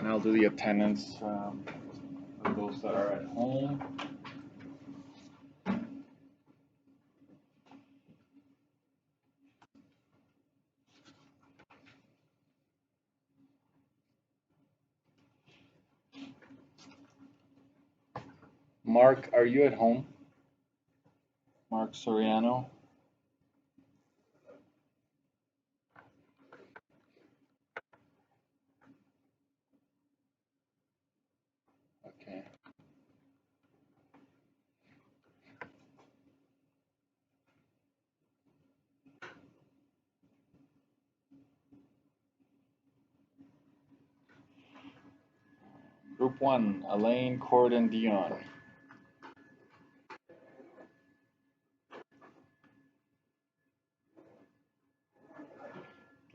And I'll do the attendance for those that are at home. Mark, are you at home? Mark Soriano. Okay. Group 1, Elaine, Cord, and Dion.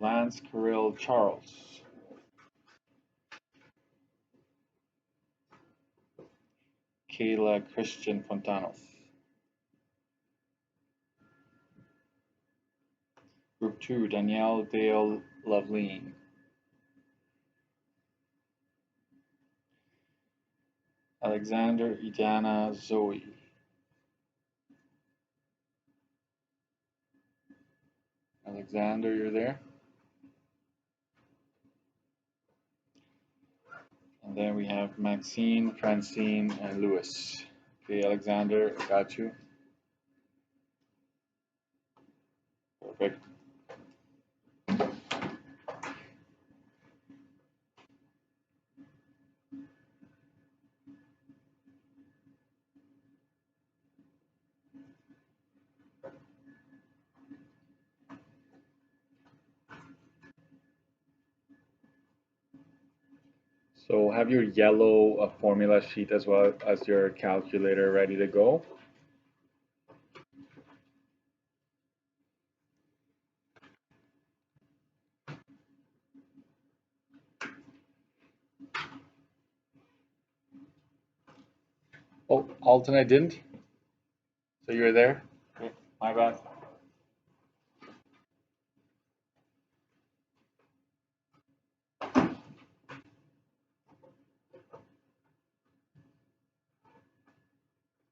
Lance, Kirill, Charles. Kayla, Christian, Fontanos. Group 2, Danielle, Dale, Loveleen. Alexander, Idana, Zoe. Alexander, you're there? And then we have Maxine, Francine, and Louis. Okay, Alexander, got you. Perfect. So have your yellow formula sheet as well as your calculator ready to go. Oh, Alton, I didn't. So you were there? Okay, my bad.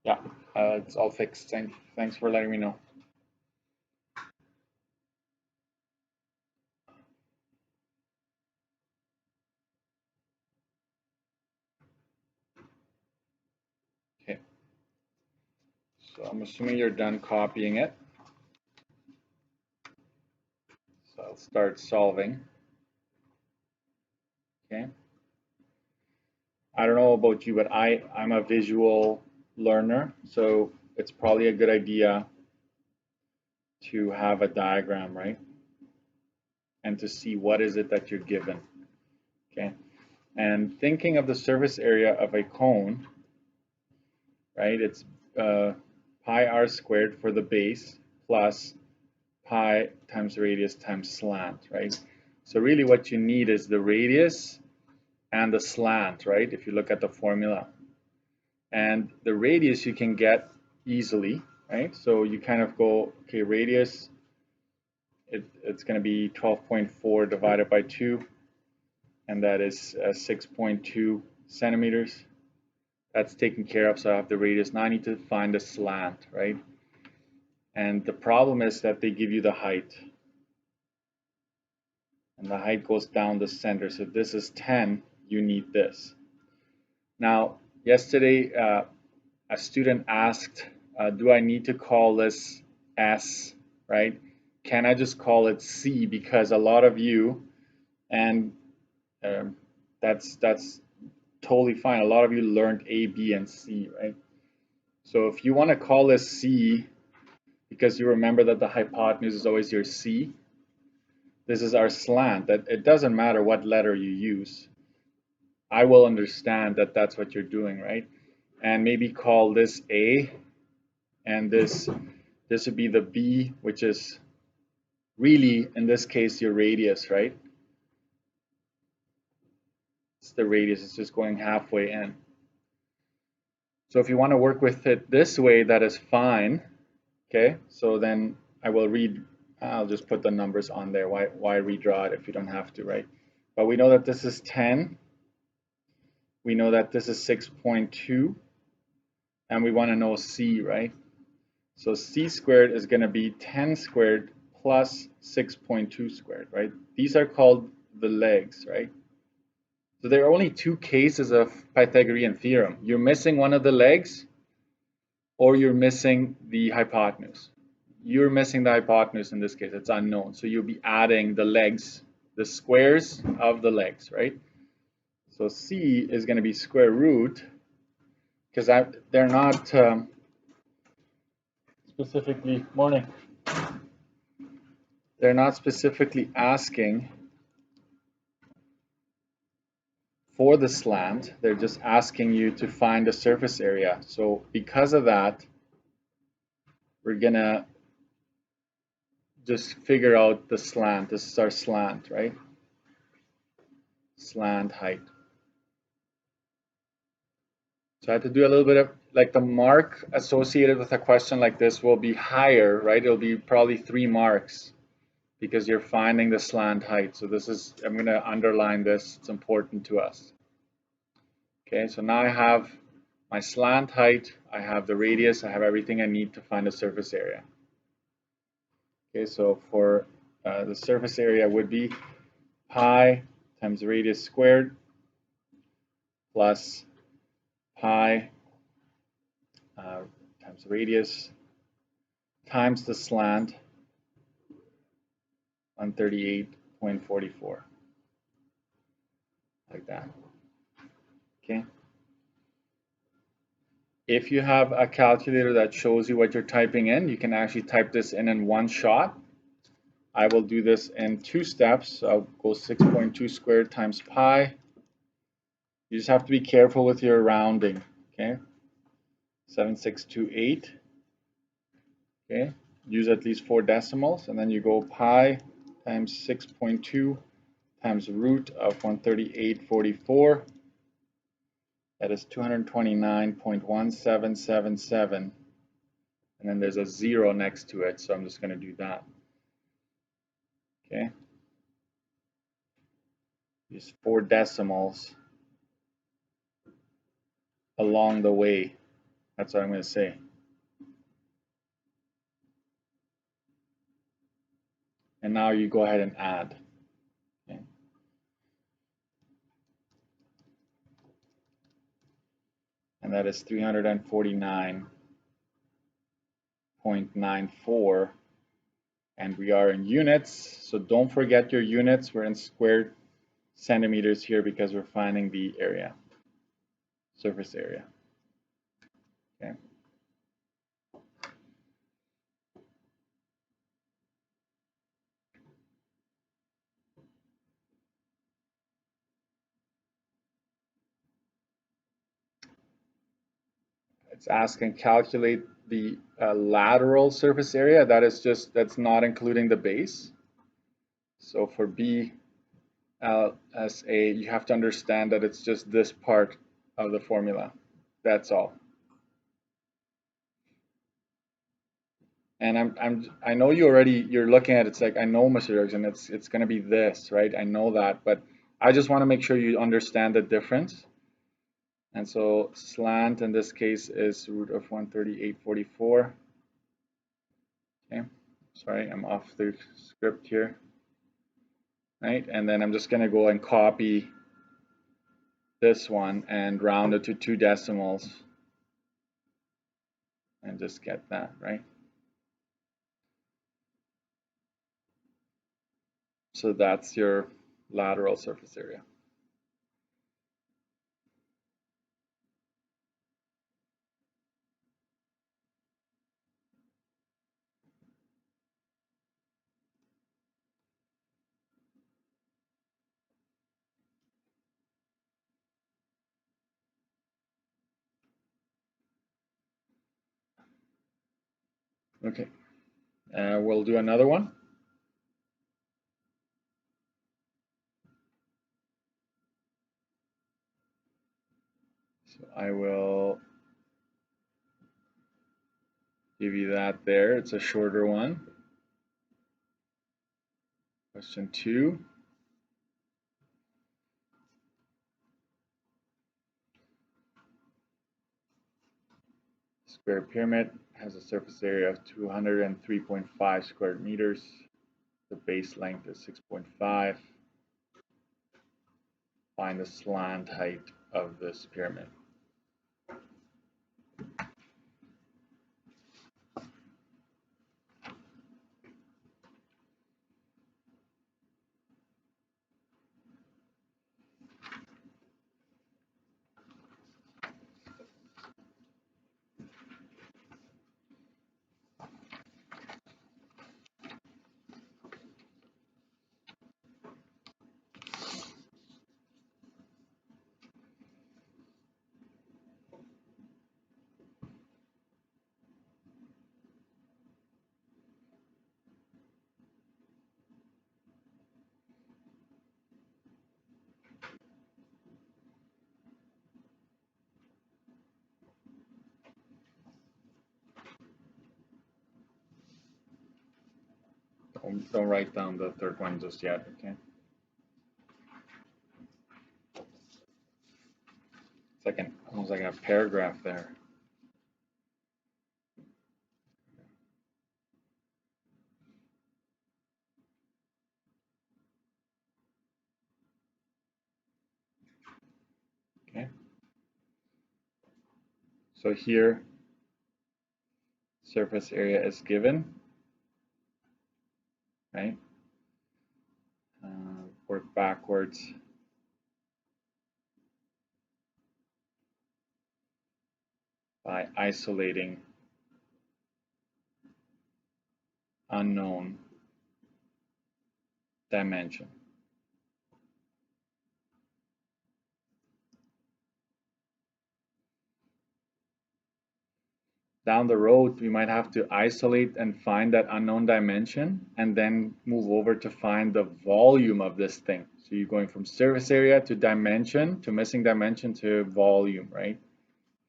Yeah, it's all fixed. Thanks for letting me know. Okay. So I'm assuming you're done copying it. So I'll start solving. Okay. I don't know about you, but I'm a visual learner, so it's probably a good idea to have a diagram, right? And to see what is it that you're given. Okay. And thinking of the surface area of a cone, right? It's pi r squared for the base plus pi times radius times slant, right? So really what you need is the radius and the slant, right? If you look at the formula. And the radius you can get easily, right? So you kind of go, okay, radius, it's going to be 12.4 divided by 2, and that is 6.2 centimeters. That's taken care of, so I have the radius. Now I need to find the slant, right? And the problem is that they give you the height. And the height goes down the center. So if this is 10, you need this. Now, yesterday, a student asked, do I need to call this S, right? Can I just call it C? Because a lot of you, and that's totally fine. A lot of you learned A, B, and C, right? So if you want to call this C, because you remember that the hypotenuse is always your C, this is our slant. That it doesn't matter what letter you use. I will understand that that's what you're doing, right? And maybe call this A, and this would be the B, which is really, in this case, your radius, right? It's the radius, it's just going halfway in. So if you want to work with it this way, that is fine. Okay, so then I will I'll just put the numbers on there. Why redraw it if you don't have to, right? But we know that this is 10, we know that this is 6.2, and we want to know C, right? So C squared is going to be 10 squared plus 6.2 squared, right? These are called the legs, right? So there are only two cases of Pythagorean theorem. You're missing one of the legs, or you're missing the hypotenuse. You're missing the hypotenuse in this case. It's unknown. So you'll be adding the legs, the squares of the legs, right? So C is going to be square root, because they're not specifically, morning, they're not specifically asking for the slant. They're just asking you to find the surface area. So because of that, we're going to just figure out the slant. This is our slant, right? Slant height. So I have to do a little bit of, like, the mark associated with a question like this will be higher, right? It'll be probably 3 marks because you're finding the slant height. So this is, I'm going to underline this. It's important to us. Okay, so now I have my slant height, I have the radius, I have everything I need to find the surface area. Okay, so for the surface area would be pi times the radius squared plus pi times the radius times the slant, 138.44, like that. Okay. If you have a calculator that shows you what you're typing in, you can actually type this in one shot. I will do this in 2 steps. So I'll go 6.2 squared times pi. You just have to be careful with your rounding. Okay. 7628. Okay. Use at least 4 decimals, and then you go pi times 6.2 times root of 138.44. That is 229.1777. And then there's a 0 next to it, so I'm just going to do that. Okay. Use 4 decimals along the way. That's what I'm going to say. And now you go ahead and add. Okay. And that is 349.94. And we are in units, so don't forget your units. We're in squared centimeters here because we're finding the area, surface area. Okay. It's asking calculate the lateral surface area. That is just, that's not including the base. So for B, LSA, you have to understand that it's just this part of the formula. That's all. And I know you're looking at it, it's like, I know, Mr. Erickson, it's going to be this, right? I know that, but I just want to make sure you understand the difference. And so slant in this case is root of 138.44. Okay, sorry, I'm off the script here. Right, and then I'm just going to go and copy this one and round it to 2 decimals and just get that, right? So that's your lateral surface area. Okay, we'll do another one. So I will give you that there. It's a shorter one. Question 2. square pyramid has a surface area of 203.5 square meters. The base length is 6.5. Find the slant height of this pyramid. Don't write down the third one just yet, okay? It's like almost like a paragraph there. Okay. So here, surface area is given, right? Work backwards. By isolating unknown dimension. Down the road, we might have to isolate and find that unknown dimension and then move over to find the volume of this thing. So you're going from surface area to dimension to missing dimension to volume, right?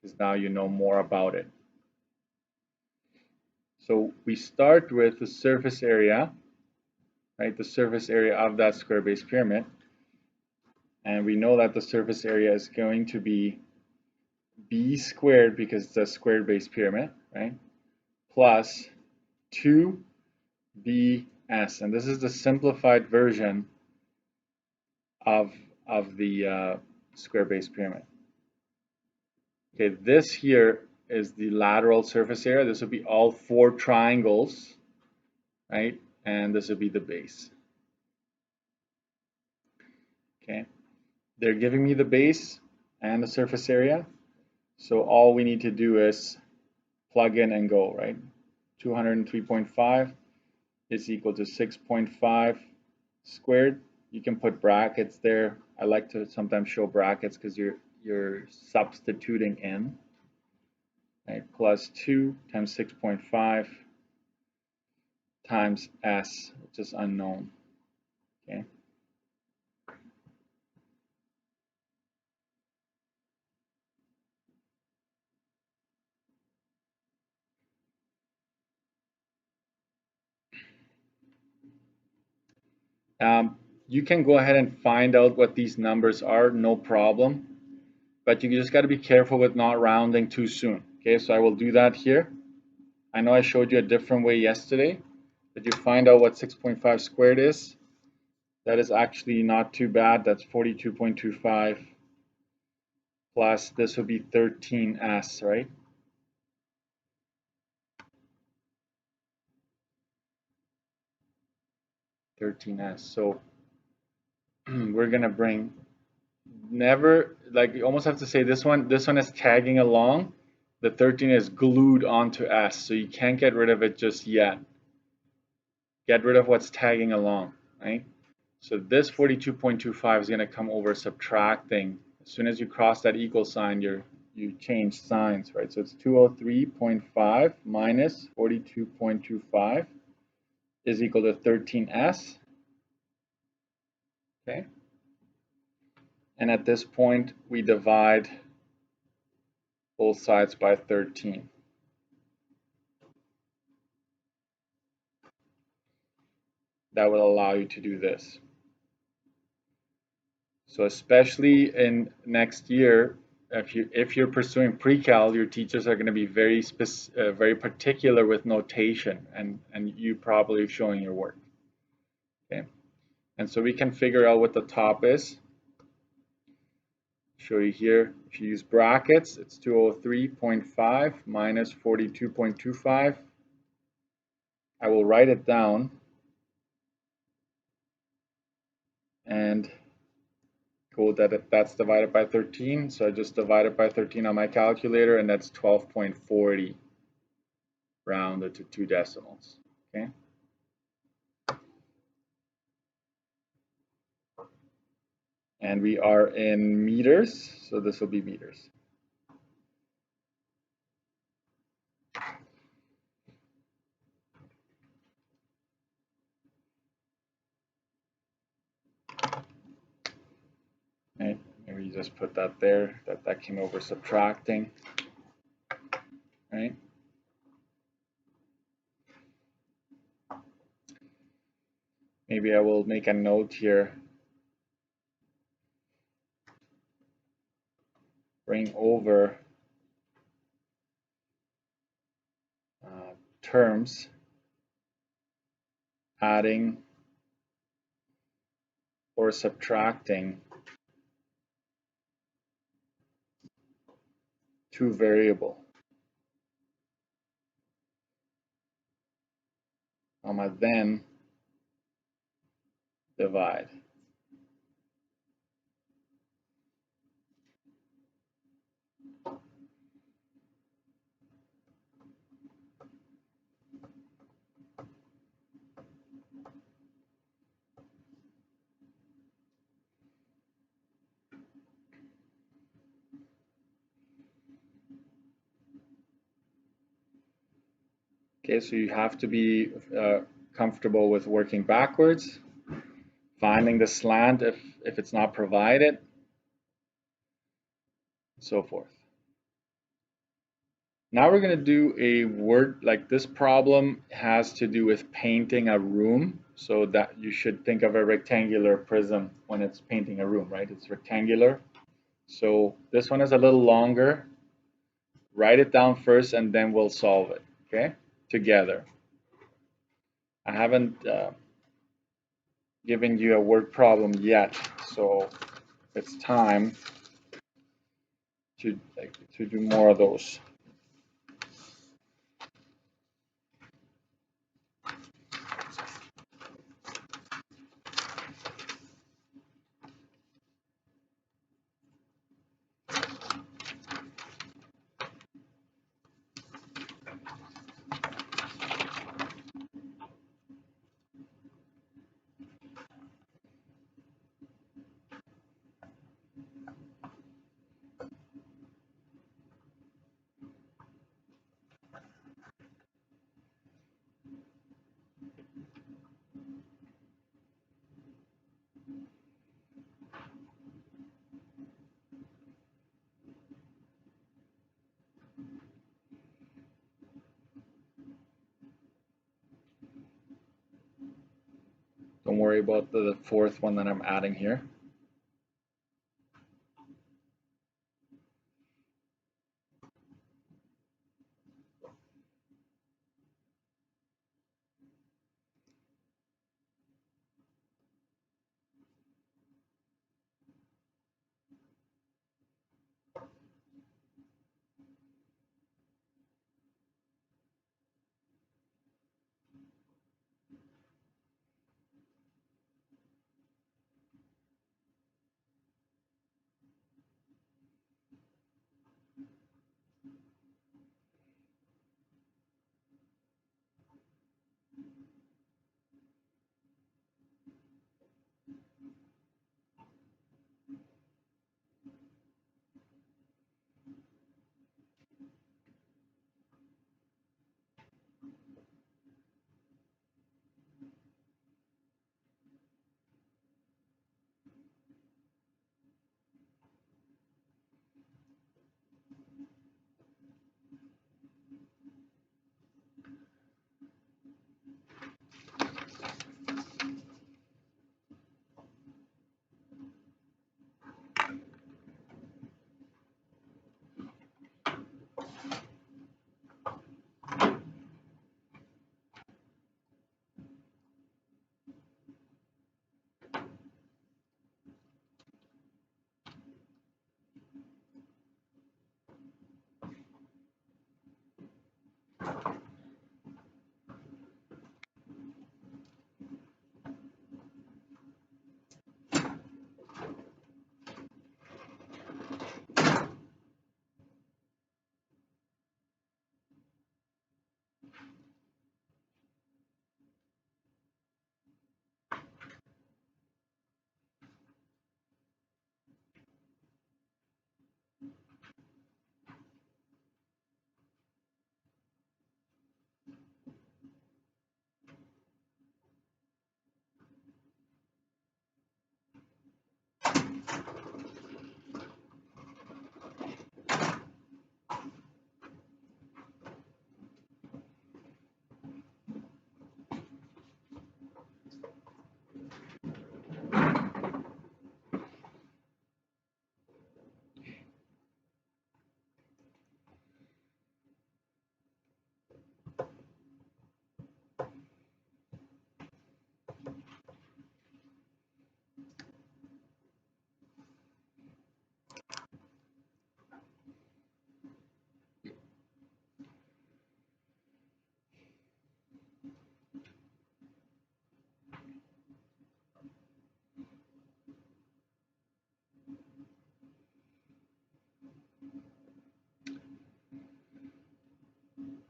Because now you know more about it. So we start with the surface area, right? The surface area of that square base pyramid. And we know that the surface area is going to be b squared because it's a square base pyramid, right? Plus 2bs. And this is the simplified version of the square base pyramid. Okay, this here is the lateral surface area. This would be all 4 triangles, right? And this would be the base. Okay, they're giving me the base and the surface area. So all we need to do is plug in and go, right? 203.5 is equal to 6.5 squared. You can put brackets there. I like to sometimes show brackets because you're substituting in. Right? Plus 2 times 6.5 times s, which is unknown. Okay. You can go ahead and find out what these numbers are, no problem. But you just got to be careful with not rounding too soon. Okay, so I will do that here. I know I showed you a different way yesterday, but you find out what 6.5 squared is. That is actually not too bad. That's 42.25 plus this would be 13s, right? 13s. So we're gonna bring never, like, you almost have to say this one is tagging along. The 13 is glued onto s, so you can't get rid of it just yet. Get rid of what's tagging along, right? So this 42.25 is going to come over subtracting. As soon as you cross that equal sign, you change signs, right? So it's 203.5 minus 42.25 is equal to 13s. Okay. And at this point, we divide both sides by 13. That will allow you to do this. So especially in next year, if you're pursuing pre-cal, your teachers are going to be very particular with notation, and you probably showing your work. Okay, and so we can figure out what the top is. Show you here. If you use brackets, it's 203.5 minus 42.25. I will write it down and go that's divided by 13. So I just divided by 13 on my calculator, and that's 12.40 rounded to 2 decimals. Okay. And we are in meters, so this will be meters. Right, maybe you just put that there, that came over subtracting, right? Maybe I will make a note here. Bring over terms, adding or subtracting two variable. Then divide. Okay, so you have to be comfortable with working backwards, finding the slant if it's not provided, so forth. Now we're going to do a word, like this problem has to do with painting a room, so that you should think of a rectangular prism when it's painting a room, right? It's rectangular. So this one is a little longer. Write it down first and then we'll solve it, okay? Together. I haven't given you a word problem yet, so it's time to do more of those. Don't worry about the fourth one that I'm adding here.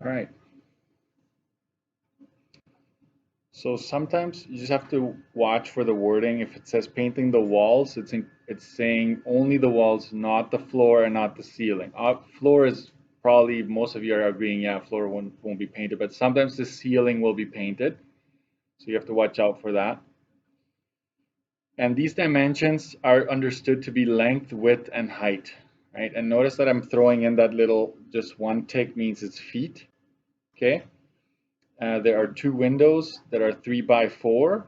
right. So sometimes you just have to watch for the wording. If it says painting the walls, it's saying only the walls, not the floor and not the ceiling. Floor is probably, most of you are agreeing, yeah, floor won't be painted, but sometimes the ceiling will be painted. So you have to watch out for that. And these dimensions are understood to be length, width, and height, right? And notice that I'm throwing in that little, just one tick means it's feet, okay? There are 2 windows that are 3 by 4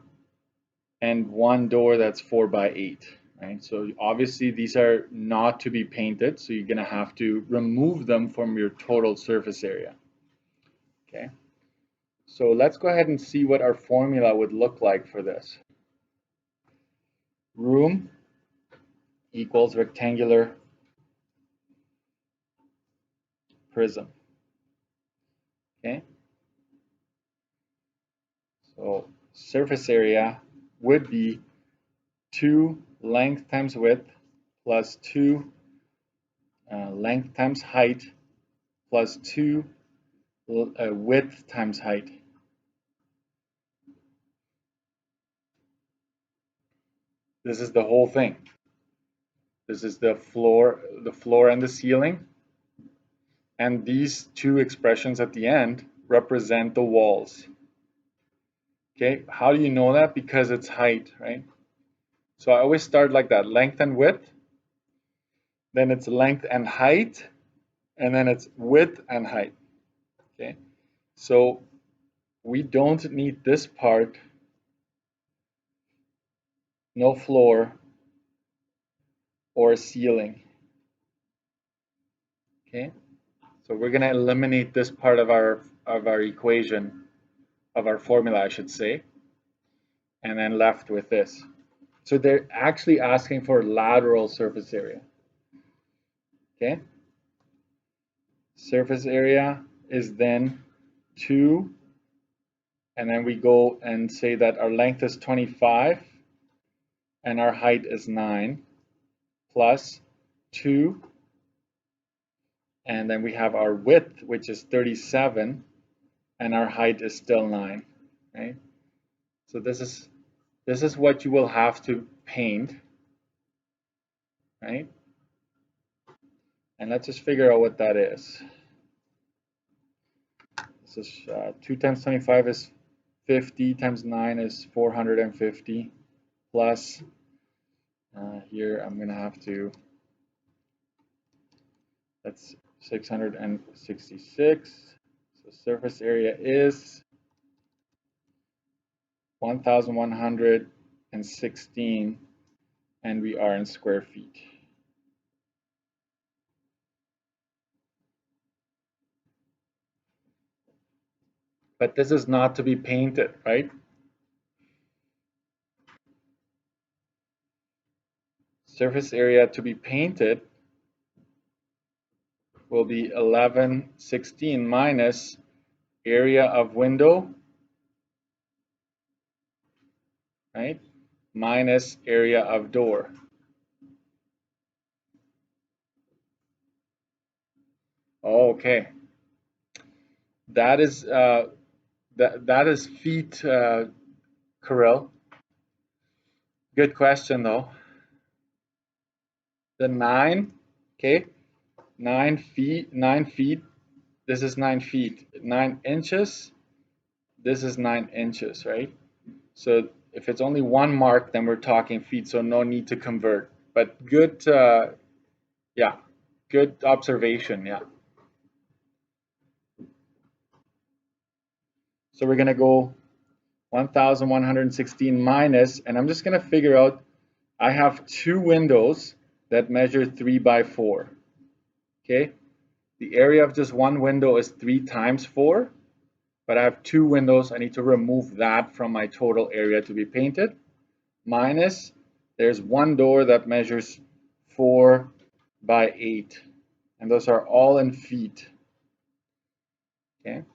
and 1 door that's 4 by 8, right? So obviously these are not to be painted, so you're gonna have to remove them from your total surface area, okay? So let's go ahead and see what our formula would look like for this. Room equals rectangular prism, okay? So surface area would be 2 length times width plus 2 length times height plus 2 width times height. This is the whole thing. This is the floor and the ceiling. And these 2 expressions at the end represent the walls. Okay, how do you know that? Because it's height, right? So I always start like that, length and width, then it's length and height, and then it's width and height, okay? So we don't need this part, no floor or ceiling, okay? So we're gonna eliminate this part of our equation, of our formula, I should say, and then left with this. So they're actually asking for lateral surface area, okay? Surface area is then 2, and then we go and say that our length is 25 and our height is 9 plus 2, and then we have our width, which is 37, and our height is still 9, right? So this is what you will have to paint, right? And let's just figure out what that is. This is 2 times 25 is 50 times 9 is 450 plus here I'm gonna have to, that's 666. So surface area is 1116, and we are in square feet. But this is not to be painted, right? Surface area to be painted will be 1116 minus area of window, right? Minus area of door. Okay. That is that is feet, Kirill. Good question though. The 9, okay, 9 feet. This is 9 feet. 9 inches. This is 9 inches, right? So if it's only one mark, then we're talking feet, so no need to convert. But good, yeah, good observation, yeah. So we're gonna go 1116 minus, and I'm just gonna figure out, I have 2 windows that measure 3 by 4, okay? The area of just one window is 3 times 4, but I have 2 windows. I need to remove that from my total area to be painted. Minus, there's one door that measures 4 by 8, and those are all in feet. Okay,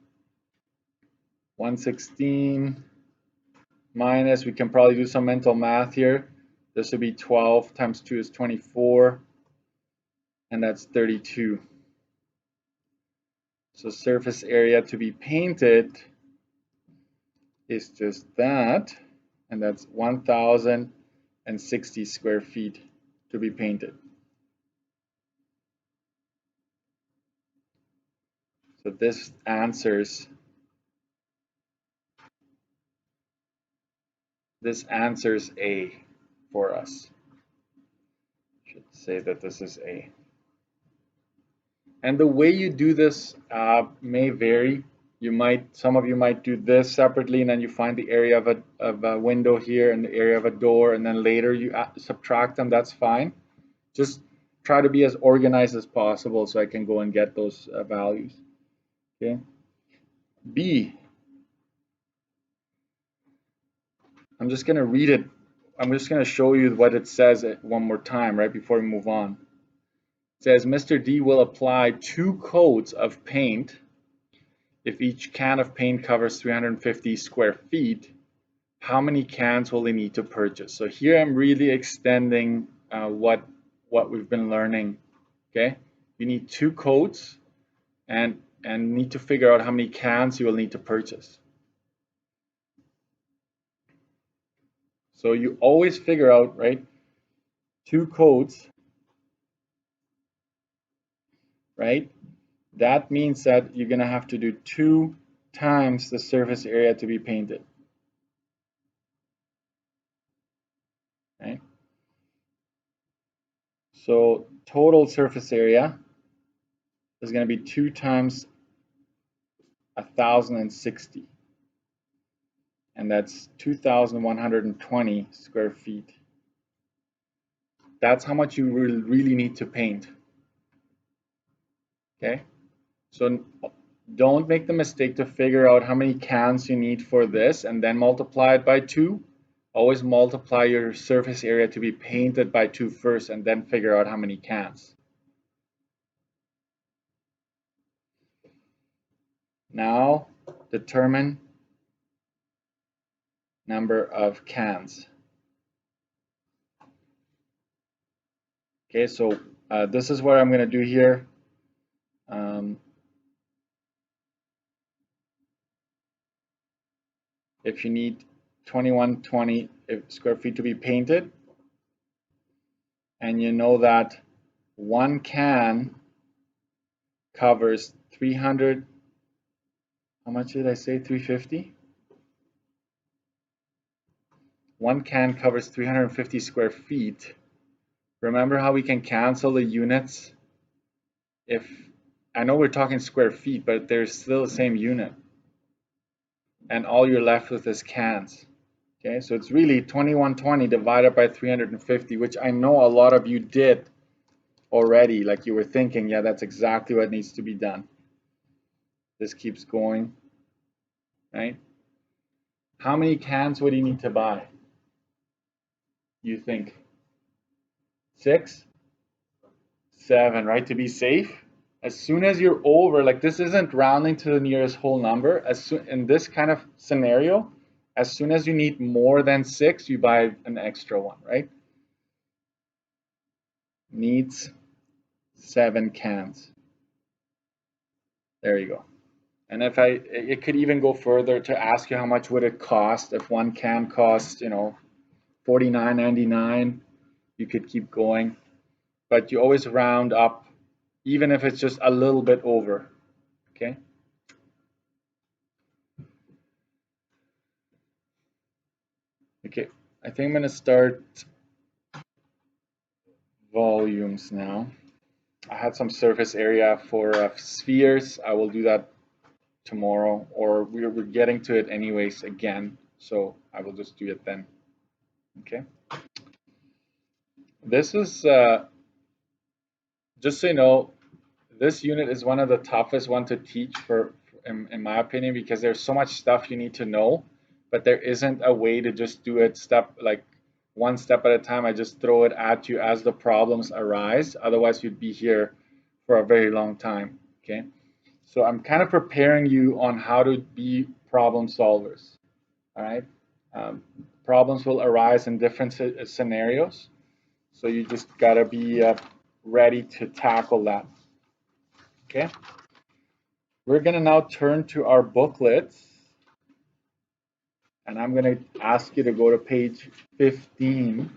116 minus, we can probably do some mental math here. This would be 12 times 2 is 24, and that's 32. So surface area to be painted is just that, and that's 1,060 square feet to be painted. So this answers A for us. Should say that this is A. And the way you do this may vary. Some of you might do this separately, and then you find the area of a window here and the area of a door, and then later you subtract them. That's fine. Just try to be as organized as possible so I can go and get those values. Okay. B. I'm just going to read it. I'm just going to show you what it says one more time right before we move on. It says Mr. D will apply 2 coats of paint. If each can of paint covers 350 square feet, how many cans will they need to purchase? So here I'm really extending what we've been learning. Okay, you need 2 coats and need to figure out how many cans you will need to purchase. So you always figure out, right, 2 coats, right? That means that you're going to have to do 2 times the surface area to be painted. Right? So total surface area is going to be 2 times 1,060. And that's 2,120 square feet. That's how much you really need to paint. Okay? So don't make the mistake to figure out how many cans you need for this and then multiply it by 2. Always multiply your surface area to be painted by 2 first and then figure out how many cans. Now determine number of cans. Okay, so this is what I'm going to do here. If you need 2120 square feet to be painted, and you know that 1 can covers 300, how much did I say, 350? 1 can covers 350 square feet. Remember how we can cancel the units? If I know we're talking square feet, but there's still the same unit. And all you're left with is cans. Okay, so it's really 2120 divided by 350, which I know a lot of you did already. Like you were thinking, yeah, that's exactly what needs to be done. This keeps going, right? How many cans would you need to buy? You think? 6? 7, right? To be safe. As soon as you're over, like this isn't rounding to the nearest whole number. In this kind of scenario, as soon as you need more than 6, you buy an extra one, right? Needs 7 cans. There you go. And it could even go further to ask you how much would it cost if 1 can costs, $49.99. You could keep going, but you always round up, even if it's just a little bit over. Okay. Okay, I think I'm going to start volumes now. I had some surface area for spheres. I will do that tomorrow, or we're getting to it anyways again, so I will just do it then. Okay. This is, just so you know, this unit is one of the toughest one to teach in my opinion, because there's so much stuff you need to know, but there isn't a way to just do it one step at a time. I just throw it at you as the problems arise. Otherwise, you'd be here for a very long time. Okay, so I'm kind of preparing you on how to be problem solvers. All right, problems will arise in different scenarios, so you just gotta be ready to tackle that. Okay. We're going to now turn to our booklets, and I'm going to ask you to go to page 15.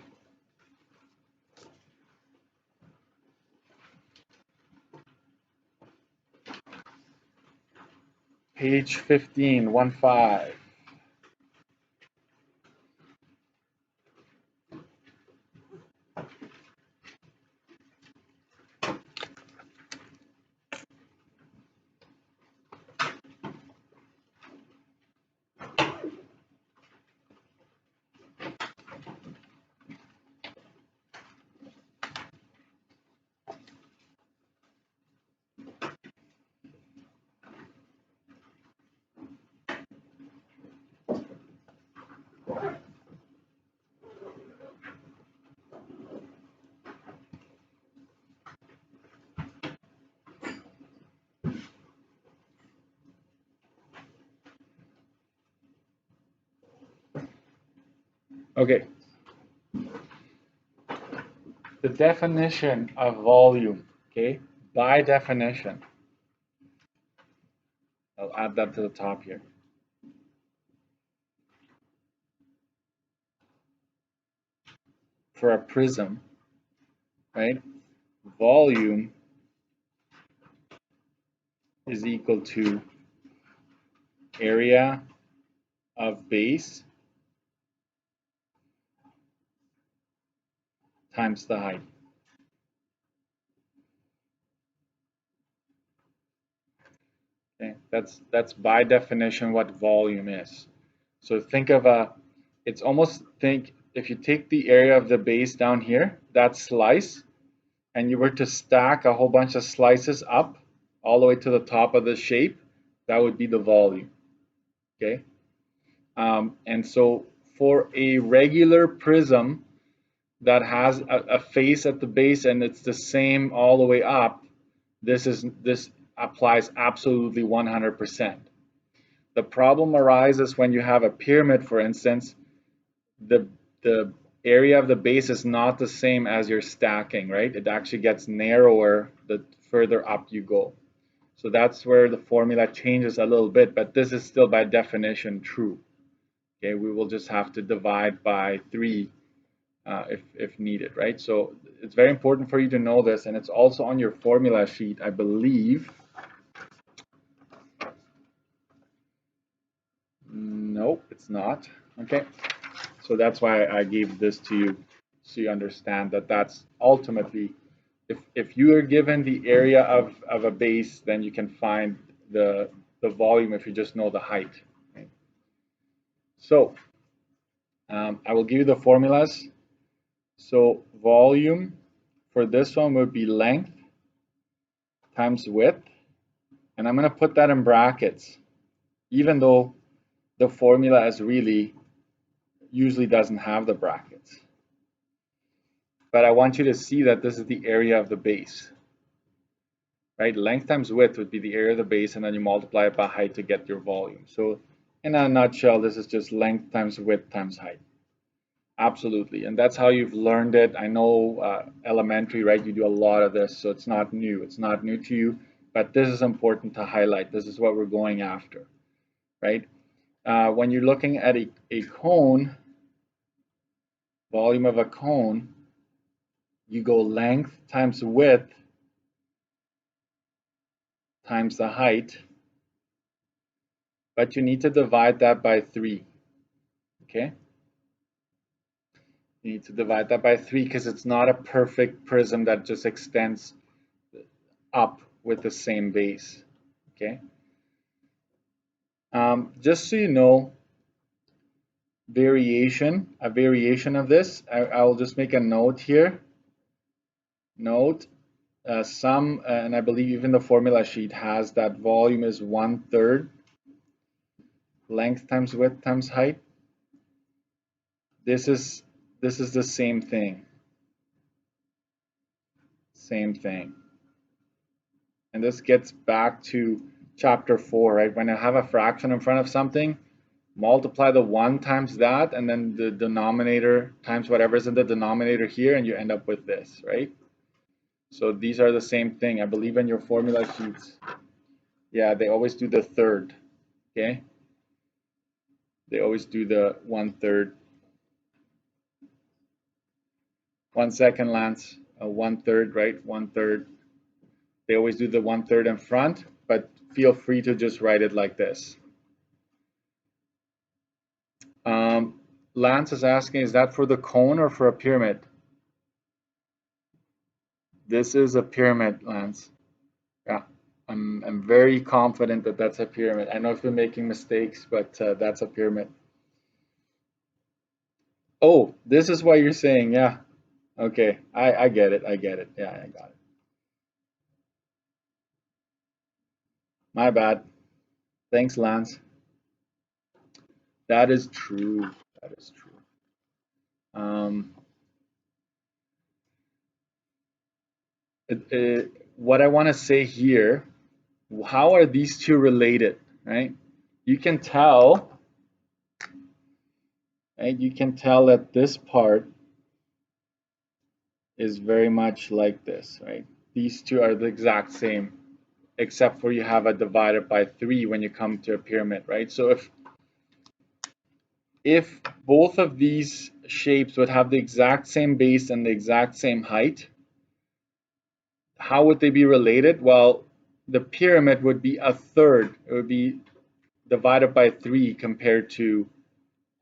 Page 15, 1-5. Okay. The definition of volume, okay, by definition, I'll add that to the top here. For a prism, right, volume is equal to area of base times the height. Okay, that's by definition what volume is. So think of it's almost, think if you take the area of the base down here, that slice, and you were to stack a whole bunch of slices up all the way to the top of the shape, that would be the volume. Okay, and so for a regular prism that has a face at the base and it's the same all the way up, this applies absolutely 100%. The problem arises when you have a pyramid, for instance. The area of the base is not the same as your stacking, right? It actually gets narrower the further up you go. So that's where the formula changes a little bit, but this is still by definition true. Okay, we will just have to divide by 3 if needed, right? So it's very important for you to know this, and it's also on your formula sheet, I believe. Nope, it's not. Okay, so that's why I gave this to you, so you understand that that's ultimately, if you are given the area of a base, then you can find the volume if you just know the height. Right? So I will give you the formulas. So volume for this one would be length times width, and I'm going to put that in brackets, even though the formula is really usually doesn't have the brackets. But I want you to see that this is the area of the base, right? Length times width would be the area of the base, and then you multiply it by height to get your volume. So in a nutshell, this is just length times width times height. Absolutely, and that's how you've learned it. I know elementary, right? You do a lot of this, so it's not new. It's not new to you, but this is important to highlight. This is what we're going after, right? When you're looking at a cone, volume of a cone, you go length times width times the height, but you need to divide that by 3, okay? You need to divide that by 3 because it's not a perfect prism that just extends up with the same base, okay? Just so you know, a variation of this, I'll just make a note here. Note, and I believe even the formula sheet has that volume is 1/3 length times width times height. This is the same thing. Same thing. And this gets back to chapter 4, right? When I have a fraction in front of something, multiply the 1 times that, and then the denominator times whatever is in the denominator here, and you end up with this, right? So these are the same thing. I believe in your formula sheets, Yeah, they always do the third. Okay, they always do the 1/3. 1 second, Lance. 1/3, right? 1/3. They always do the 1/3 in front, but feel free to just write it like this. Lance is asking, is that for the cone or for a pyramid? This is a pyramid, Lance. Yeah, I'm very confident that that's a pyramid. I know I've been making mistakes, but that's a pyramid. Oh, this is what you're saying. Yeah. Okay. I get it. I get it. Yeah, I got it. My bad. Thanks, Lance. That is true. That is true. Um, what I want to say here, how are these two related, right? You can tell, right? You can tell that this part is very much like this, right? These two are the exact same, except for you have a divided by 3 when you come to a pyramid, right? So if both of these shapes would have the exact same base and the exact same height, how would they be related? Well, the pyramid would be a third. It would be divided by 3 compared to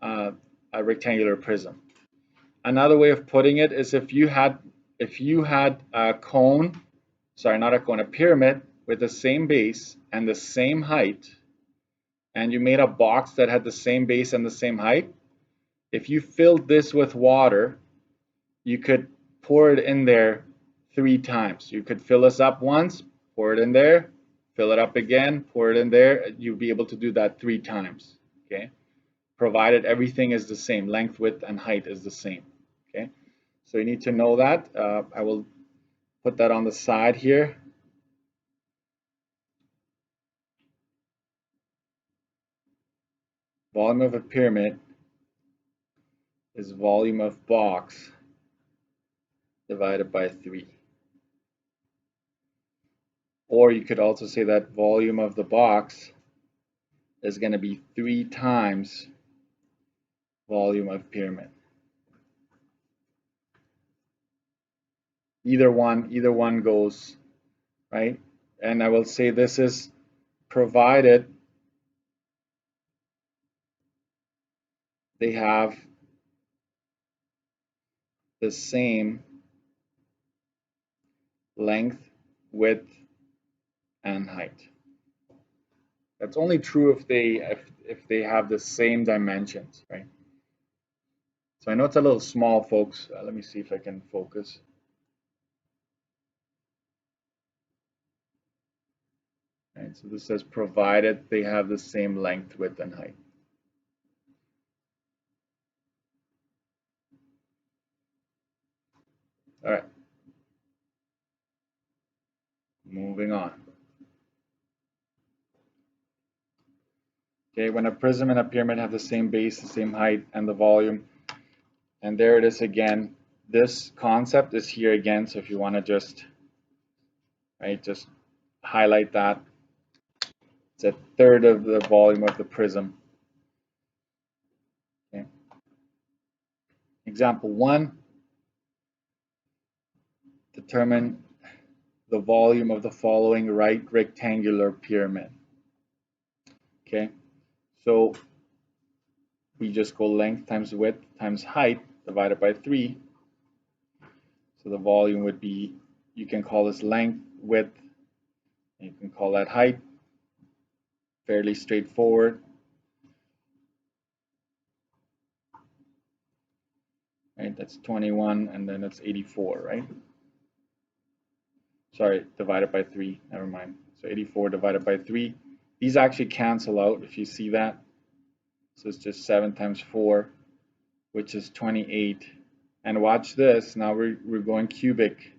uh, a rectangular prism. Another way of putting it is if you had a cone, sorry, not a cone, a pyramid with the same base and the same height, and you made a box that had the same base and the same height, if you filled this with water, you could pour it in there 3 times. You could fill this up once, pour it in there, fill it up again, pour it in there. You'll be able to do that 3 times, okay? Provided everything is the same, length, width, and height is the same, okay? So you need to know that. I will put that on the side here. Volume of a pyramid is volume of box divided by 3. Or you could also say that volume of the box is going to be 3 times volume of pyramid. Either one goes, right? And I will say this is provided they have the same length, width, and height. That's only true if they have the same dimensions, right? So I know it's a little small, folks. Let me see if I can focus. Right, so this says provided they have the same length, width, and height. All right, moving on. Okay, when a prism and a pyramid have the same base, the same height, and the volume, and there it is again. This concept is here again, so if you want to just highlight that. It's a third of the volume of the prism. Okay. Example 1, determine the volume of the following right rectangular pyramid. Okay, so we just go length times width times height divided by 3. So the volume would be, you can call this length, width, and you can call that height. Fairly straightforward. Right, that's 21, and then it's 84, right? Sorry, divided by 3, never mind. So 84 divided by 3. These actually cancel out if you see that. So it's just 7 times 4, which is 28. And watch this, now we're going cubic.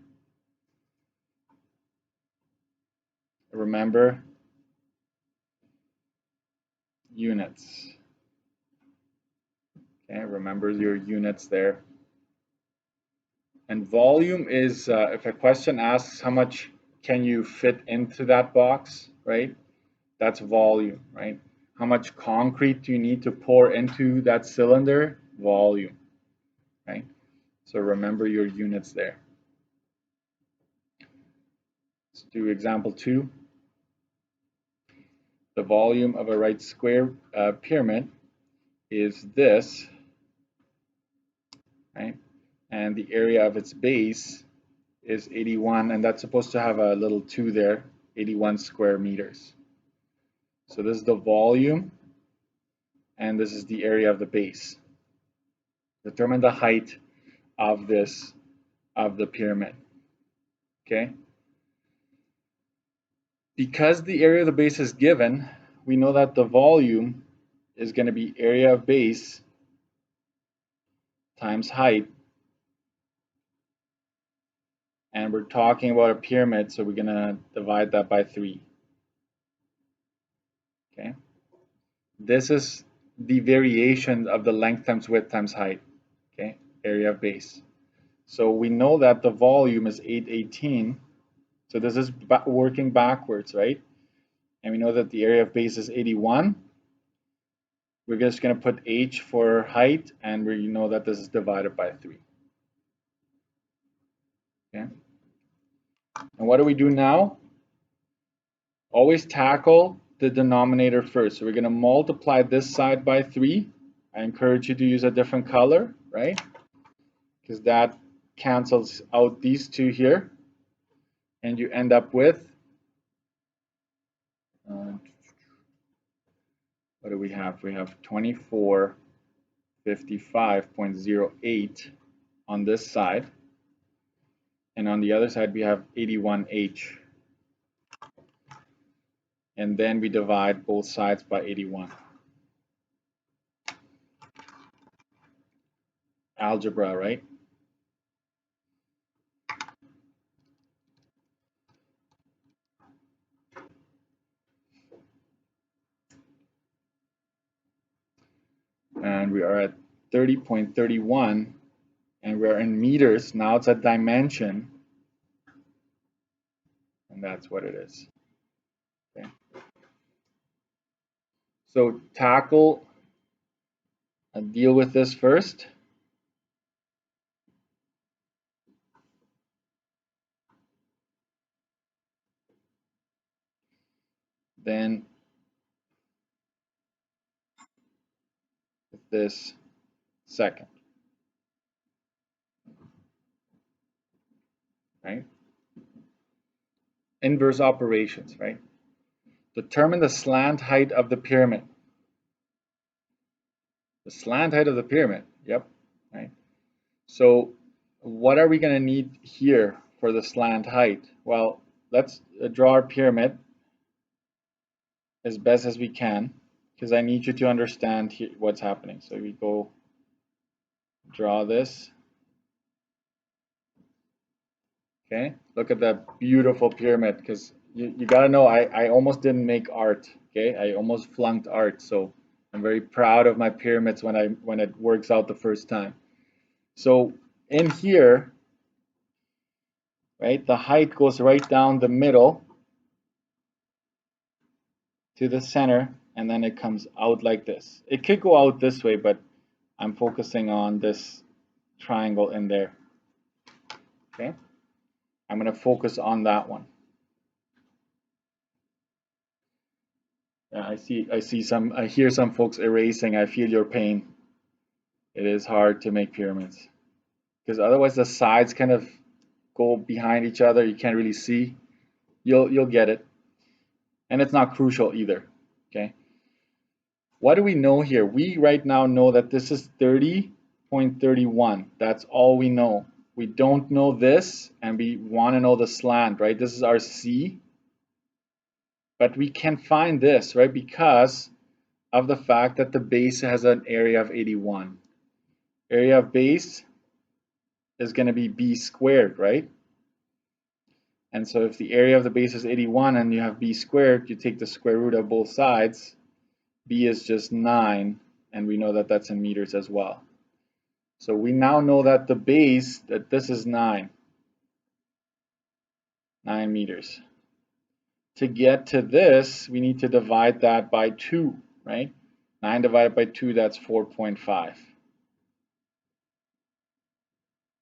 Remember, units. Okay, remember your units there. And volume is, if a question asks how much can you fit into that box, right? That's volume, right? How much concrete do you need to pour into that cylinder? Volume, right? So remember your units there. Let's do example 2. The volume of a right square pyramid is this, right? And the area of its base is 81, and that's supposed to have a little 2 there, 81 square meters. So this is the volume, and this is the area of the base. Determine the height of the pyramid. Okay? Because the area of the base is given, we know that the volume is going to be area of base times height. And we're talking about a pyramid, so we're going to divide that by 3. Okay? This is the variation of the length times width times height. Okay? Area of base. So we know that the volume is 818. So this is working backwards, right? And we know that the area of base is 81. We're just going to put h for height, and we know that this is divided by 3. Okay? And what do we do now? Always tackle the denominator first. So we're going to multiply this side by 3. I encourage you to use a different color, right? Because that cancels out these two here. And you end up with, what do we have? We have 2455.08 on this side. And on the other side, we have 81h. And then we divide both sides by 81. Algebra, right? And we are at 30.31, and we're in meters. Now it's a dimension, and that's what it is. Okay. So tackle and deal with this first. Then with this second, right? Inverse operations, right? Determine the slant height of the pyramid. The slant height of the pyramid, yep, right? So what are we going to need here for the slant height? Well, let's draw our pyramid as best as we can, because I need you to understand what's happening. So we go draw this. Okay, look at that beautiful pyramid, because you got to know I almost didn't make art. Okay, I almost flunked art, so I'm very proud of my pyramids when it works out the first time. So in here, right, the height goes right down the middle to the center, and then it comes out like this. It could go out this way, but I'm focusing on this triangle in there. Okay, I'm going to focus on that one. I hear some folks erasing. I feel your pain. It is hard to make pyramids because otherwise the sides kind of go behind each other. You can't really see. You'll get it, and it's not crucial either. Okay. What do we know here? We right now know that this is 30.31. That's all we know. We don't know this, and we want to know the slant, right? This is our C. But we can find this, right? Because of the fact that the base has an area of 81. Area of base is going to be b squared, right? And so if the area of the base is 81 and you have b squared, you take the square root of both sides. B is just 9, and we know that that's in meters as well. So we now know that the base, that this is 9 meters. to get to this, we need to divide that by 2, right? 9 divided by 2, that's 4.5.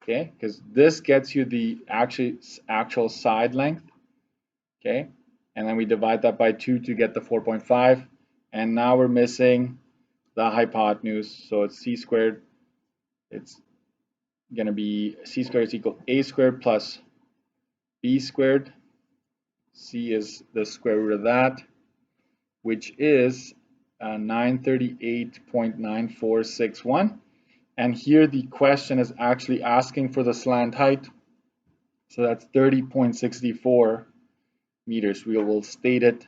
Okay, because this gets you the actual side length. Okay, and then we divide that by 2 to get the 4.5. And now we're missing the hypotenuse. So it's c squared. It's going to be c squared is equal to a squared plus b squared. C is the square root of that, which is 938.9461. And here the question is actually asking for the slant height. So that's 30.64 meters. We will state it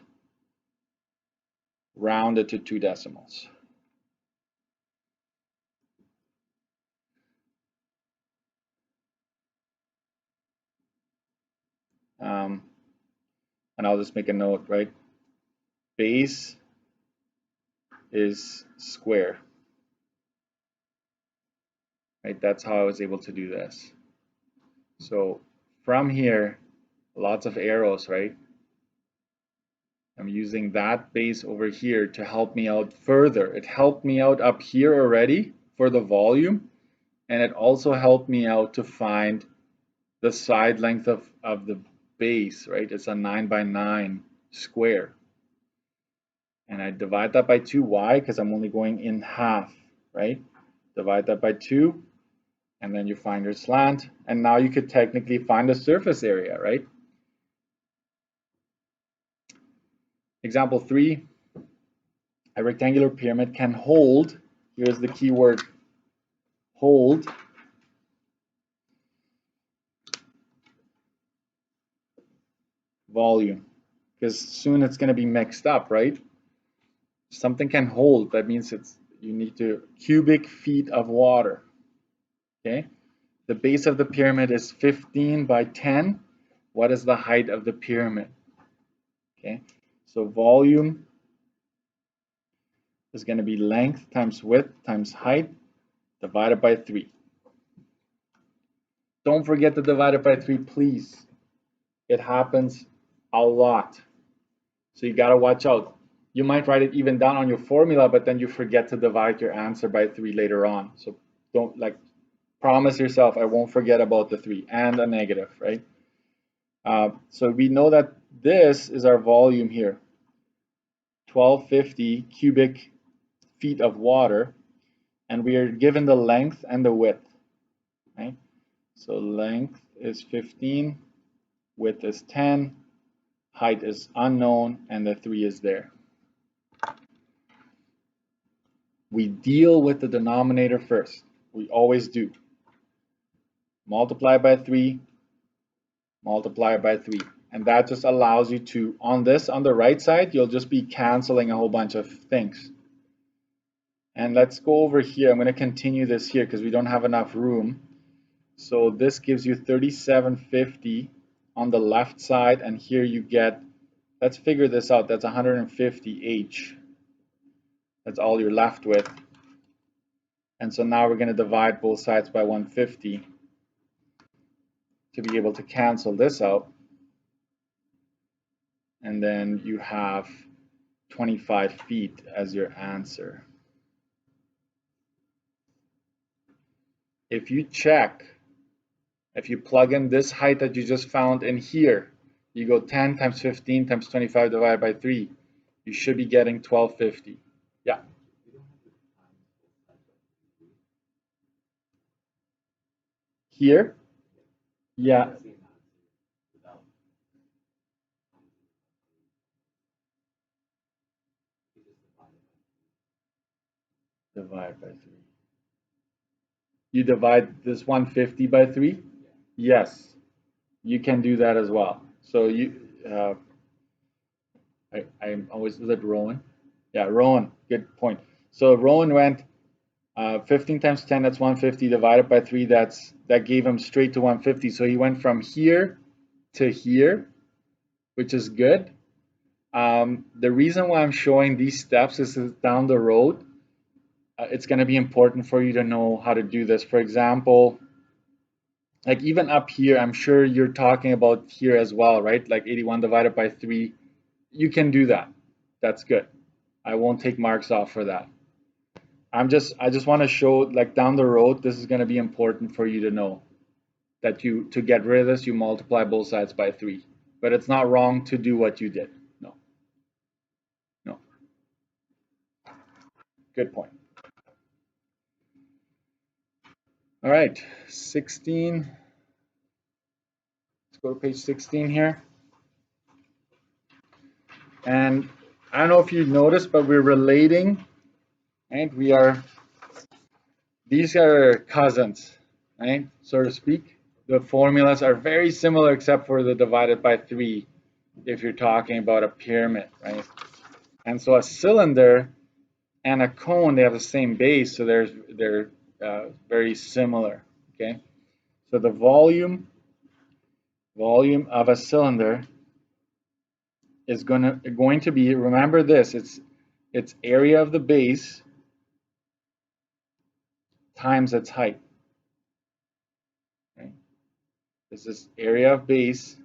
rounded to 2 decimals. And I'll just make a note, right? Base is square. Right? That's how I was able to do this. So from here, lots of arrows, right? I'm using that base over here to help me out further. It helped me out up here already for the volume, and it also helped me out to find the side length of the base, right? It's a 9 by 9 square. And I divide that by 2. Why? Because I'm only going in half, right? Divide that by 2, and then you find your slant. And now you could technically find the surface area, right? Example 3, a rectangular pyramid can hold, here's the key word, hold, volume, because soon it's going to be mixed up, right? Something can hold, that means you need cubic feet of water. Okay, the base of the pyramid is 15 by 10. What is the height of the pyramid? Okay, so volume is going to be length times width times height divided by 3. Don't forget to divide it by 3, please. It happens a lot. So you got to watch out. You might write it even down on your formula, but then you forget to divide your answer by 3 later on. So don't, promise yourself, I won't forget about the 3 and a negative, right? So we know that this is our volume here, 1250 cubic feet of water, and we are given the length and the width, right? So length is 15, width is 10, height is unknown, and the 3 is there. We deal with the denominator first. We always do. Multiply by 3, multiply by 3. And that just allows you to, on the right side, you'll just be canceling a whole bunch of things. And let's go over here. I'm going to continue this here because we don't have enough room. So this gives you 3750 on the left side, and here you get, let's figure this out, that's 150 H. That's all you're left with. And so now we're going to divide both sides by 150 to be able to cancel this out. And then you have 25 feet as your answer. If you check, if you plug in this height that you just found in here, you go 10 times 15 times 25 divided by 3, you should be getting 1250. Yeah. Here? Yeah. Divide by 3. You divide this 150 by 3? Yes. You can do that as well. So you, I'm always, is it Rowan? Yeah, Rowan, good point. So Rowan went 15 times 10, that's 150, divided by 3, that gave him straight to 150. So he went from here to here, which is good. The reason why I'm showing these steps is down the road, it's going to be important for you to know how to do this. For example, like even up here, I'm sure you're talking about here as well, right? Like 81 divided by 3 you can do that. That's good. I won't take marks off for that. I just want to show, like, down the road, this is going to be important for you to know that to get rid of this, you multiply both sides by 3. But it's not wrong to do what you did. No, no. Good point. All right, 16. Let's go to page 16 here. And I don't know if you noticed, but we're relating, right? These are cousins, right? So to speak. The formulas are very similar except for the divided by 3 if you're talking about a pyramid, right? And so a cylinder and a cone, they have the same base, so they're very similar, okay? So the volume of a cylinder is going to be, remember this, it's area of the base times its height. Okay? This is area of base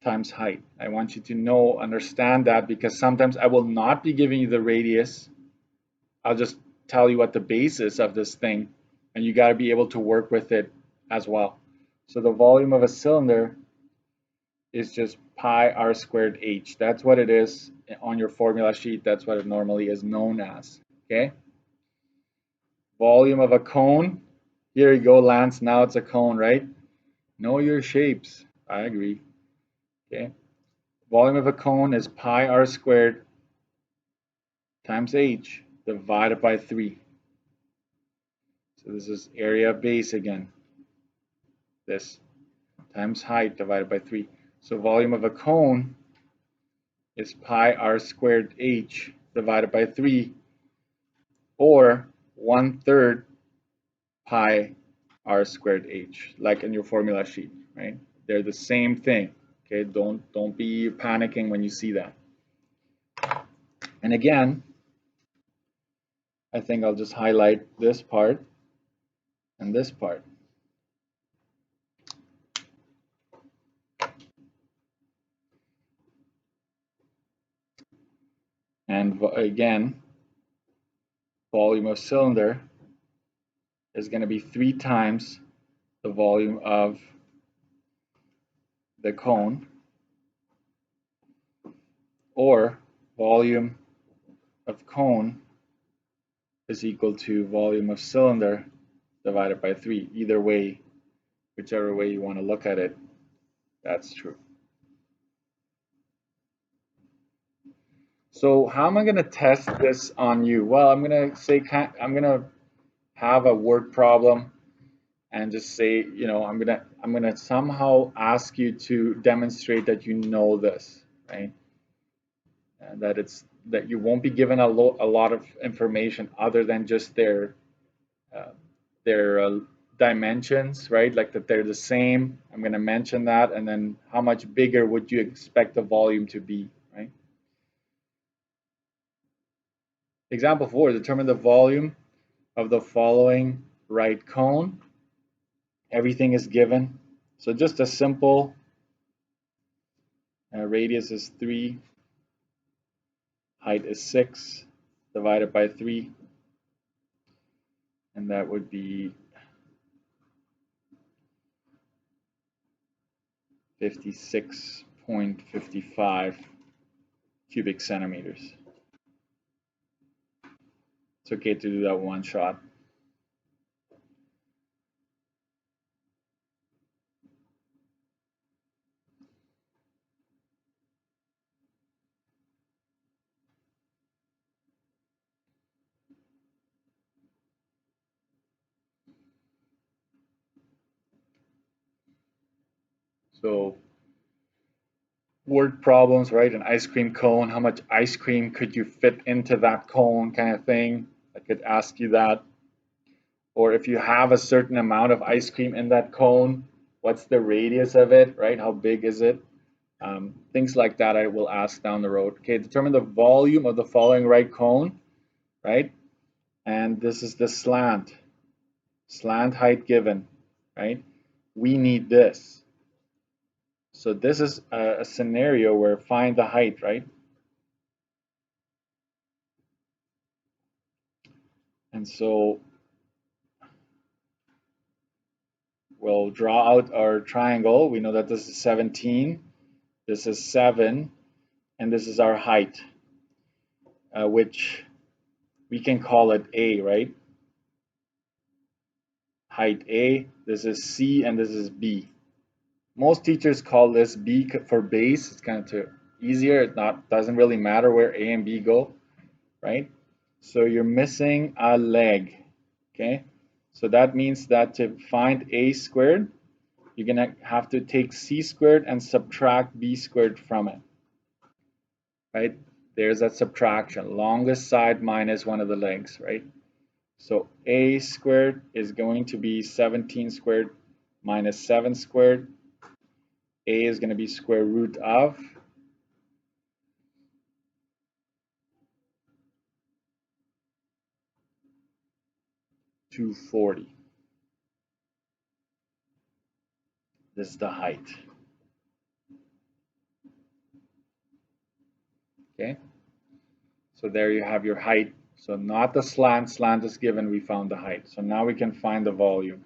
times height. I want you to understand that, because sometimes I will not be giving you the radius. I'll just tell you what the base is of this thing, and you got to be able to work with it as well. So the volume of a cylinder is just pi r squared h. That's what it is on your formula sheet. That's what it normally is known as. Okay. Volume of a cone. Here you go, Lance. Now it's a cone, right? Know your shapes. I agree. Okay. Volume of a cone is pi r squared times h divided by 3. So this is area of base again. This times height divided by 3. So volume of a cone is pi r squared h divided by 3, or 1/3 pi r squared h, like in your formula sheet, right? They're the same thing. Okay, don't be panicking when you see that. And again, I think I'll just highlight this part and this part. And again, volume of cylinder is going to be 3 times the volume of the cone, or volume of cone is equal to volume of cylinder divided by 3. Either way, whichever way you want to look at it, that's true. So how am I going to test this on you? Well, I'm going to have a word problem and just say, I'm going to somehow ask you to demonstrate that you know this, right? And that you won't be given a lot of information other than just uh, their dimensions, right? Like that they're the same. I'm going to mention that, and then how much bigger would you expect the volume to be, right? Example 4, determine the volume of the following right cone. Everything is given. So just a simple radius is 3, height is 6, divided by 3, and that would be 56.55 cubic centimeters. It's okay to do that one shot. So word problems, right? An ice cream cone, how much ice cream could you fit into that cone, kind of thing. I could ask you that. Or if you have a certain amount of ice cream in that cone, what's the radius of it, right? How big is it? Things like that I will ask down the road. Okay, determine the volume of the following right cone, right? And this is the slant height given, right? We need this. So this is a scenario where find the height, right? And so we'll draw out our triangle. We know that this is 17, this is 7, and this is our height, which we can call it A, right? Height A, this is C, and this is B. Most teachers call this B for base. It's kind of too easier. It doesn't really matter where A and B go, right? So you're missing a leg, okay? So that means that to find A squared, you're gonna have to take C squared and subtract B squared from it, right? There's that subtraction, longest side minus one of the legs, right? So A squared is going to be 17 squared minus 7 squared. A is going to be square root of 240. This is the height. Okay, so there you have your height. So not the slant. Slant is given. We found the height. So now we can find the volume.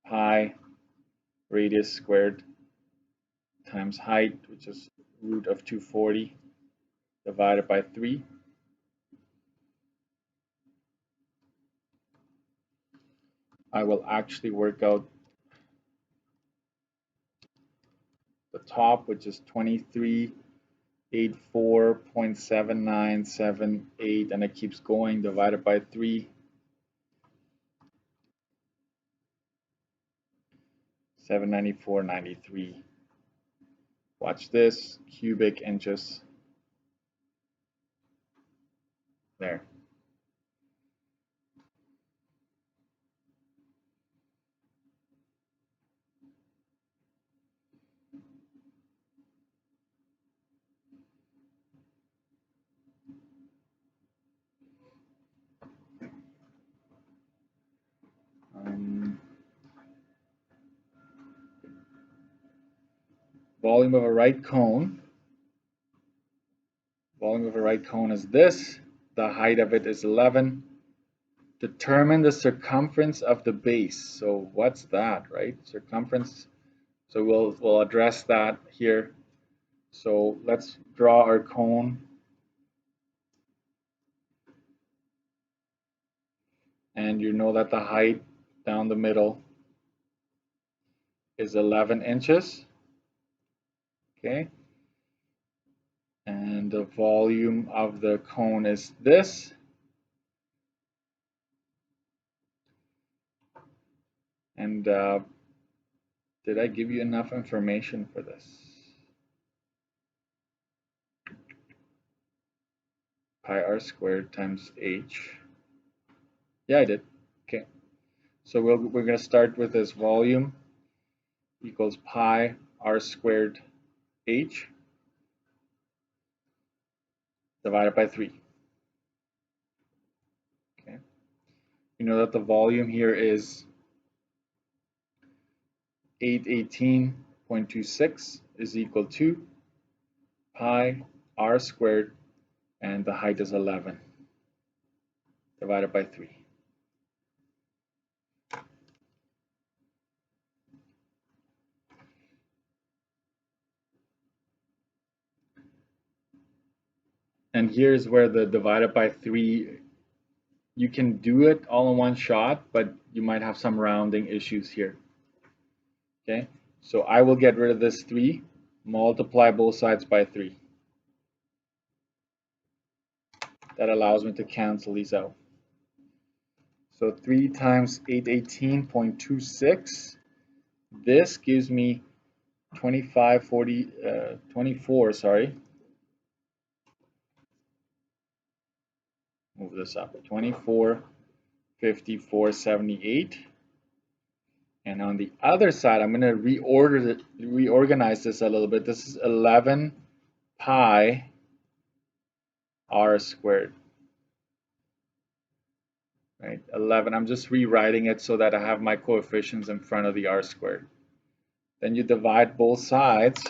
Pi radius squared times height, which is root of 240, divided by 3. I will actually work out the top, which is 2384.7978, and it keeps going, divided by 3. 794.93. Watch this, cubic inches. There. Volume of a right cone. Volume of a right cone is this. The height of it is 11. Determine the circumference of the base. So what's that, right? Circumference. So we'll address that here. So let's draw our cone. And you know that the height down the middle is 11 inches. Okay. And the volume of the cone is this. And did I give you enough information for this? Pi r squared times h. Yeah, I did. Okay. So we're going to start with this volume equals pi r squared h divided by 3. Okay. You know that the volume here is 818.26 is equal to pi r squared, and the height is 11 divided by 3. And here's where the divided by 3, you can do it all in one shot, but you might have some rounding issues here. Okay, so I will get rid of this 3, multiply both sides by 3. That allows me to cancel these out. So 3 times 818.26, this gives me 24, sorry. Move this up, 2454.78. And on the other side, I'm going to reorganize this a little bit. This is 11 pi r squared. Right, 11. I'm just rewriting it so that I have my coefficients in front of the r squared. Then you divide both sides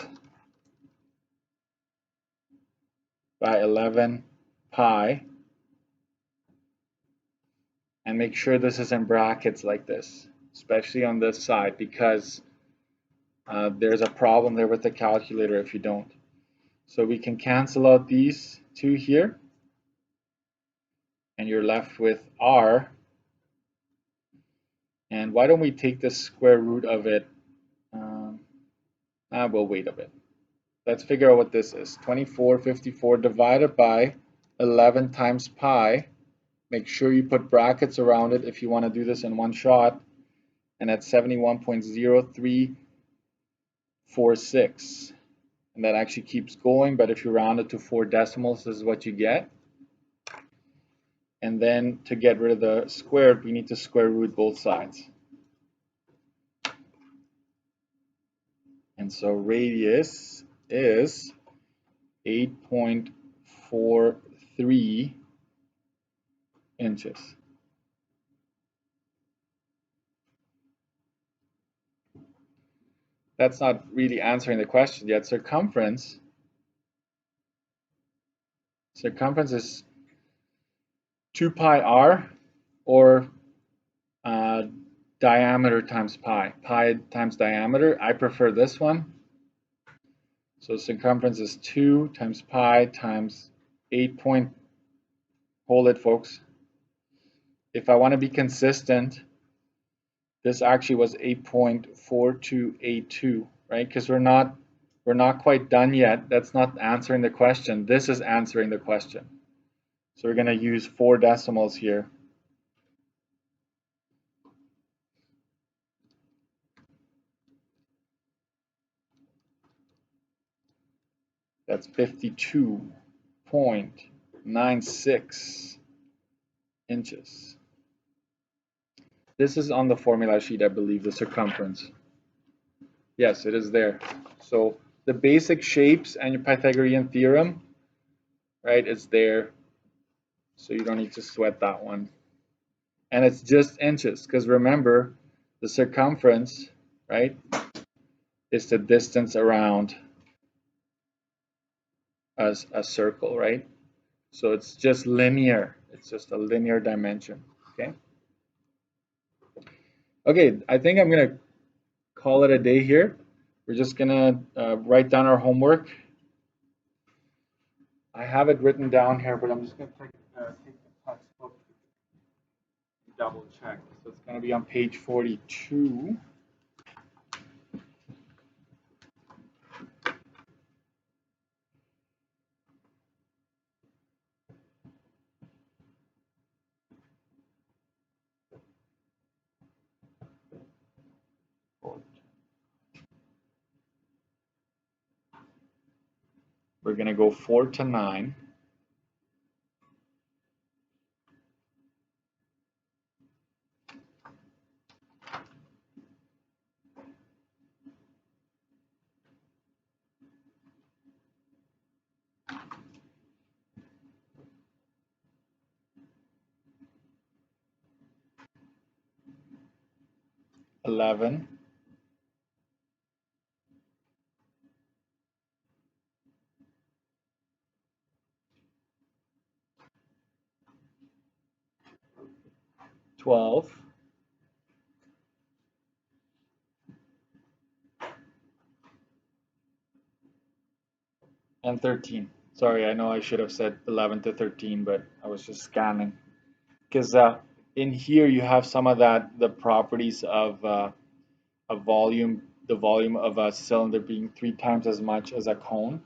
by 11 pi, and make sure this is in brackets like this, especially on this side, because there's a problem there with the calculator if you don't. So we can cancel out these two here, and you're left with r. And why don't we take the square root of it? We'll wait a bit. Let's figure out what this is. 2454 divided by 11 times pi. Make sure you put brackets around it if you want to do this in one shot. And that's 71.0346. And that actually keeps going, but if you round it to 4 decimals, this is what you get. And then to get rid of the squared, we need to square root both sides. And so radius is 8.43 inches. That's not really answering the question yet. Circumference is 2 pi r, or diameter times pi. Pi times diameter. I prefer this one. So circumference is 2 times pi times 8 point, hold it folks. If I want to be consistent, this actually was 8.4282, right? Because we're not quite done yet. That's not answering the question. This is answering the question. So we're going to use 4 decimals here. That's 52.96 inches. This is on the formula sheet, I believe, the circumference. Yes, it is there. So the basic shapes and your Pythagorean theorem, right, is there. So you don't need to sweat that one. And it's just inches, because remember, the circumference, right, is the distance around a circle, right? So it's just linear. It's just a linear dimension, okay? Okay, I think I'm going to call it a day here. We're just going to write down our homework. I have it written down here, but I'm just going to take the textbook to double check. So it's going to be on page 42. We're going to go 4 to 9. $11, 12, and 13. Sorry, I know I should have said 11 to 13, but I was just scanning. Because in here you have some of the properties of a volume, the volume of a cylinder being 3 times as much as a cone.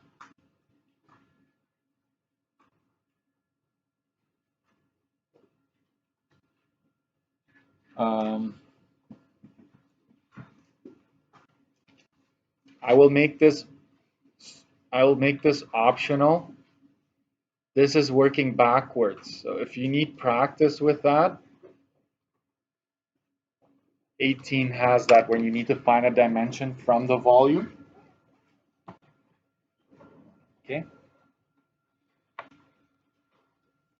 I will make this optional. This is working backwards. So if you need practice with that, 18 has that when you need to find a dimension from the volume. Okay.